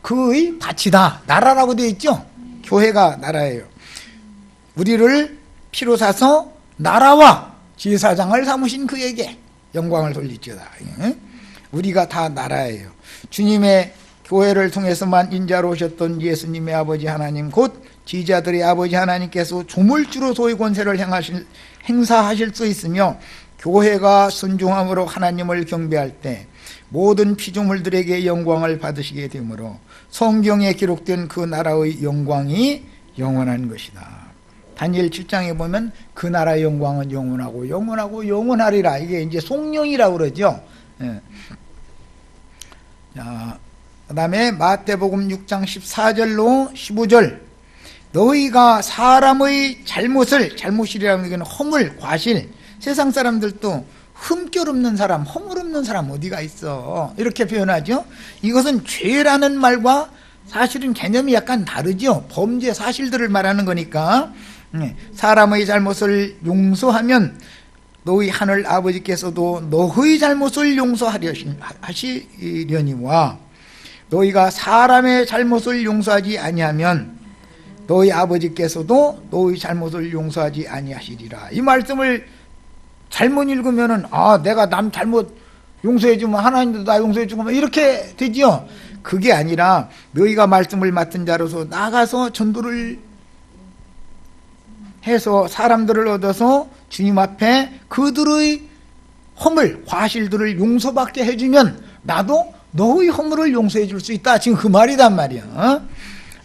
그의 밭이다. 나라라고 되어 있죠. 교회가 나라예요. 우리를 피로 사서 나라와 제사장을 삼으신 그에게 영광을 돌리지어다. 우리가 다 나라예요. 주님의 교회를 통해서만 인자로 오셨던 예수님의 아버지 하나님 곧 지자들의 아버지 하나님께서 조물주로 소유 권세를 행사하실 수 있으며, 교회가 순종함으로 하나님을 경배할 때 모든 피조물들에게 영광을 받으시게 되므로 성경에 기록된 그 나라의 영광이 영원한 것이다. 다니엘 7장에 보면 그 나라의 영광은 영원하고 영원하고 영원하리라. 이게 이제 송영이라고 그러죠. 예. 자, 그 다음에 마태복음 6장 14절로 15절. 너희가 사람의 잘못이라는 건 허물, 과실. 세상 사람들도 흠결 없는 사람, 허물 없는 사람 어디가 있어, 이렇게 표현하죠. 이것은 죄라는 말과 사실은 개념이 약간 다르죠. 범죄 사실들을 말하는 거니까. 사람의 잘못을 용서하면 너희 하늘 아버지께서도 너희 잘못을 용서하시려니와, 너희가 사람의 잘못을 용서하지 아니하면 너희 아버지께서도 너희 잘못을 용서하지 아니하시리라. 이 말씀을 잘못 읽으면은, 내가 남 잘못 용서해주면 하나님도 나 용서해주고 이렇게 되지요. 그게 아니라 너희가 말씀을 맡은 자로서 나가서 전도를 해서 사람들을 얻어서 주님 앞에 그들의 허물, 과실들을 용서받게 해주면 나도 너의 허물을 용서해 줄 수 있다. 지금 그 말이단 말이야.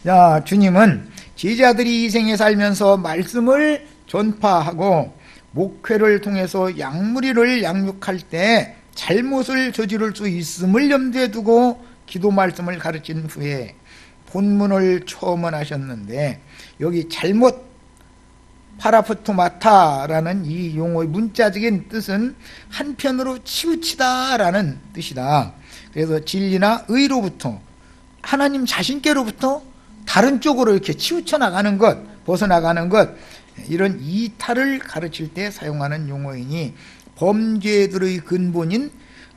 자, 주님은 제자들이 이 생에 살면서 말씀을 전파하고 목회를 통해서 양무리를 양육할 때 잘못을 저지를 수 있음을 염두에 두고 기도 말씀을 가르친 후에 본문을 처음하셨는데, 여기 잘못, 파라포토마타라는 이 용어의 문자적인 뜻은 한편으로 치우치다라는 뜻이다. 그래서 진리나 의로부터, 하나님 자신께로부터 다른 쪽으로 이렇게 치우쳐 나가는 것, 벗어나가는 것, 이런 이탈을 가르칠 때 사용하는 용어이니, 범죄들의 근본인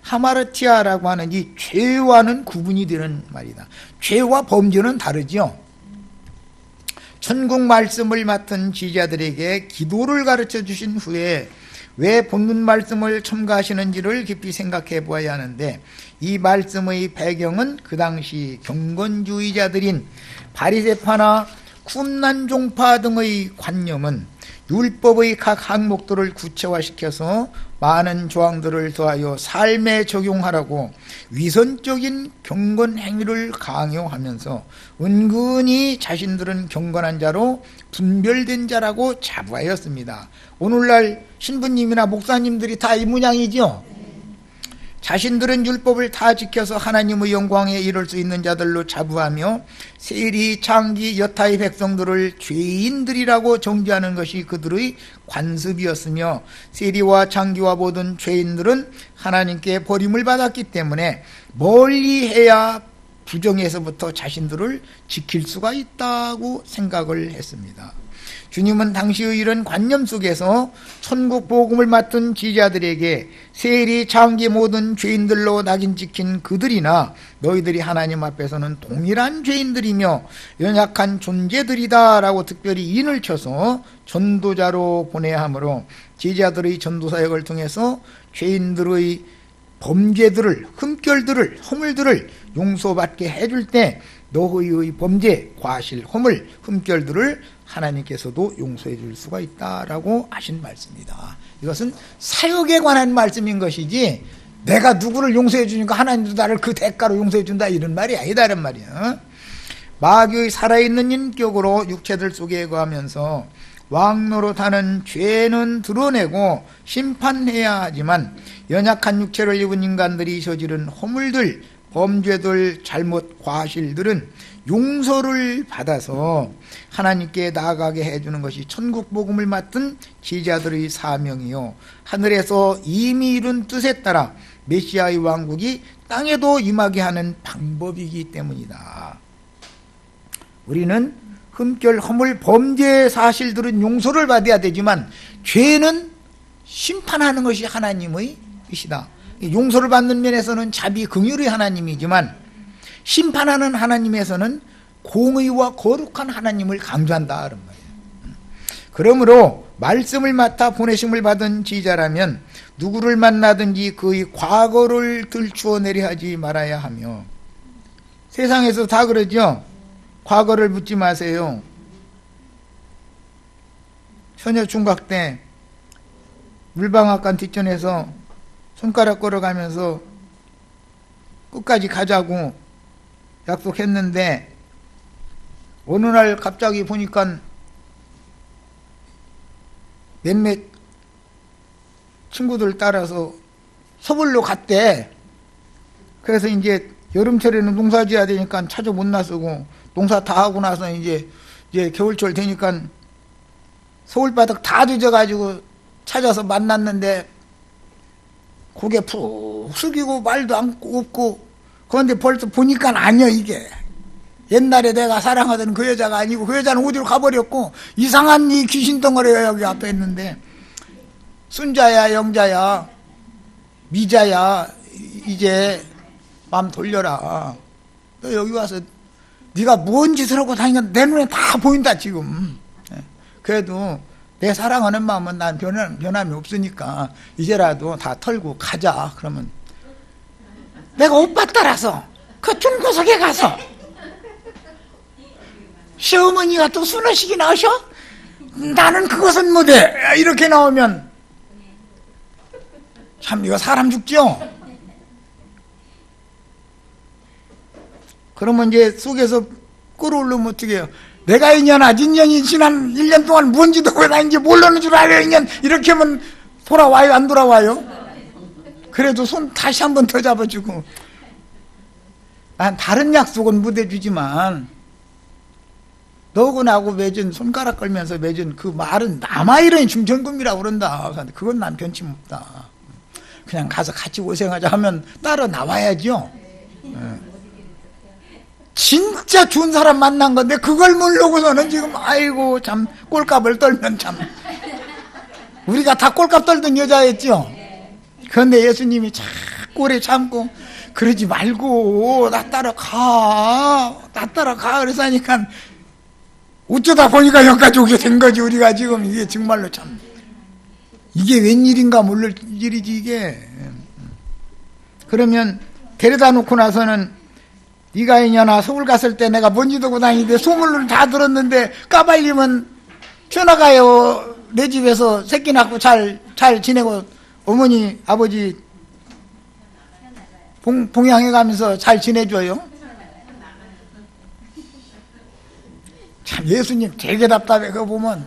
하마르티아라고 하는 이 죄와는 구분이 되는 말이다. 죄와 범죄는 다르죠. 천국 말씀을 맡은 지자들에게 기도를 가르쳐 주신 후에 왜 본문 말씀을 첨가하시는지를 깊이 생각해 보아야 하는데, 이 말씀의 배경은 그 당시 경건주의자들인 바리새파나 쿰난종파 등의 관념은 율법의 각 항목들을 구체화시켜서 많은 조항들을 더하여 삶에 적용하라고 위선적인 경건 행위를 강요하면서 은근히 자신들은 경건한 자로 분별된 자라고 자부하였습니다. 오늘날 신부님이나 목사님들이 다 이 모양이죠. 자신들은 율법을 다 지켜서 하나님의 영광에 이를 수 있는 자들로 자부하며 세리, 장기, 여타의 백성들을 죄인들이라고 정죄하는 것이 그들의 관습이었으며, 세리와 장기와 모든 죄인들은 하나님께 버림을 받았기 때문에 멀리해야 부정에서부터 자신들을 지킬 수가 있다고 생각을 했습니다. 주님은 당시의 이런 관념 속에서 천국 복음을 맡은 지자들에게 세리, 장기 모든 죄인들로 낙인 찍힌 그들이나 너희들이 하나님 앞에서는 동일한 죄인들이며 연약한 존재들이다 라고 특별히 인을 쳐서 전도자로 보내야 하므로, 지자들의 전도사역을 통해서 죄인들의 범죄들을, 흠결들을, 허물들을 용서받게 해줄 때 너희의 범죄, 과실, 허물, 흠결들을 하나님께서도 용서해 줄 수가 있다라고 하신 말씀입니다. 이것은 사역에 관한 말씀인 것이지, 내가 누구를 용서해 주니까 하나님도 나를 그 대가로 용서해 준다, 이런 말이 아니다란 말이야. 마귀의 살아있는 인격으로 육체들 속에 거하면서 왕노릇하는 죄는 드러내고 심판해야 하지만, 연약한 육체를 입은 인간들이 저지른 허물들, 범죄들, 잘못, 과실들은 용서를 받아서 하나님께 나아가게 해주는 것이 천국 복음을 맡은 지자들의 사명이요, 하늘에서 이미 이룬 뜻에 따라 메시아의 왕국이 땅에도 임하게 하는 방법이기 때문이다. 우리는 흠결, 허물, 범죄 사실들은 용서를 받아야 되지만 죄는 심판하는 것이 하나님의 뜻이다. 용서를 받는 면에서는 자비 긍휼의 하나님이지만 심판하는 하나님에서는 공의와 거룩한 하나님을 강조한다 그런 말이에요. 그러므로 말씀을 맡아 보내심을 받은 지자라면 누구를 만나든지 그의 과거를 들추어내려 하지 말아야 하며, 세상에서 다 그러죠. 과거를 묻지 마세요. 처녀 총각 때 물방앗간 뒷전에서 손가락 걸어가면서 끝까지 가자고 약속했는데 어느 날 갑자기 보니까 몇몇 친구들 따라서 서울로 갔대. 그래서 이제 여름철에는 농사 지어야 되니까 차도 못 나서고, 농사 다 하고 나서 이제 겨울철 되니까 서울바닥 다 뒤져가지고 찾아서 만났는데 고개 푹 숙이고 말도 없고, 그런데 벌써 보니까 아니야. 이게 옛날에 내가 사랑하던 그 여자가 아니고, 그 여자는 어디로 가버렸고 이상한 이 귀신 덩어리가 여기 앞에 있는데, 순자야 영자야 미자야 이제 마음 돌려라. 너 여기 와서 네가 뭔 짓을 하고 다니냐 내 눈에 다 보인다 지금. 그래도 내 사랑하는 마음은 난 변함이 없으니까 이제라도 다 털고 가자. 그러면 내가 오빠 따라서 그 중구석에 가서 시어머니가 또 수너식이 나오셔? 나는 그것은 못해. 이렇게 나오면 참 이거 사람 죽죠? 그러면 이제 속에서 끌어올리면 어떻게 해요? 내가 인연아, 인연이 지난 1년 동안 뭔지도 왜 다닌지 모르는 줄 알아요, 인연. 이렇게 하면 돌아와요, 안 돌아와요? 그래도 손 다시 한 번 더 잡아주고, 난 다른 약속은 못 해주지만 너하고 나하고 맺은, 손가락 걸면서 맺은 그 말은 남아이런 중천금이라고 그런다. 그건 난 변침없다. 그냥 가서 같이 고생하자 하면 따로 나와야죠. 진짜 좋은 사람 만난 건데 그걸 모르고서는 지금 아이고 참 꼴값을 떨면 참, 우리가 다 꼴값 떨던 여자였죠. 그런데 예수님이 자꾸 오래 참고 그러지 말고 나 따라가 그래서 하니까 어쩌다 보니까 여기까지 오게 된 거지. 우리가 지금 이게 정말로 참 이게 웬일인가 모를 일이지 이게. 그러면 데려다 놓고 나서는 네가 있냐나 서울 갔을 때 내가 뭔지도 고 다니는데 소문을 다 들었는데 까발리면 튀어나가요. 내 집에서 새끼 낳고 잘 지내고 어머니 아버지 봉양해 가면서 잘 지내줘요. 참 예수님 되게 답답해 그거 보면.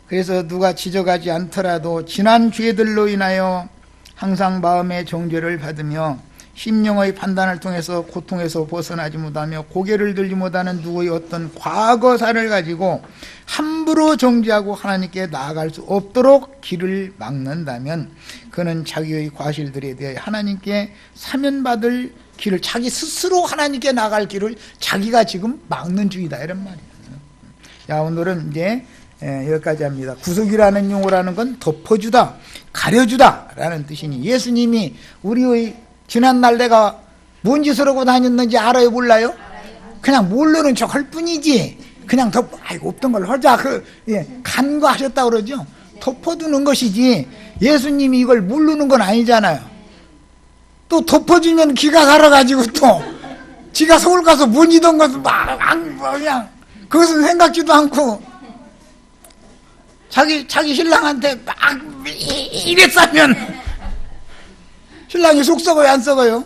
그래서 누가 지적하지 않더라도 지난 죄들로 인하여 항상 마음의 정죄를 받으며 심령의 판단을 통해서 고통에서 벗어나지 못하며 고개를 들지 못하는 누구의 어떤 과거사를 가지고 함부로 정죄하고 하나님께 나아갈 수 없도록 길을 막는다면 그는 자기의 과실들에 대해 하나님께 사면받을 길을, 자기 스스로 하나님께 나갈 길을 자기가 지금 막는 중이다 이런 말이에요. 자, 오늘은 이제 여기까지 합니다. 구속이라는 용어라는 건 덮어주다, 가려주다 라는 뜻이니, 예수님이 우리의 지난날 내가 뭔 짓을 하고 다녔는지 알아요 몰라요? 그냥 모르는 척 할 뿐이지 그냥 아이고 없던 걸 하자 간과하셨다고 그러죠. 덮어두는 것이지 예수님이 이걸 모르는 건 아니잖아요. 또 덮어주면 기가 살아가지고 또 지가 서울 가서 뭔 짓던 것을 막 그냥 그것은 생각지도 않고 자기 신랑한테 막 이랬으면 신랑이 속 썩어요 안 썩어요?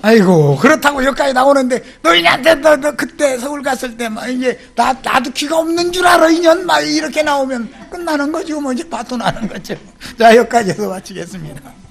아이고 그렇다고 여기까지 나오는데 너희한테 너 그때 서울 갔을 때 막 이제 나도 귀가 없는 줄 알아 인연 막 이렇게 나오면 끝나는 거죠. 뭐 이제 바토 나는 거죠. 자 여기까지 해서 마치겠습니다.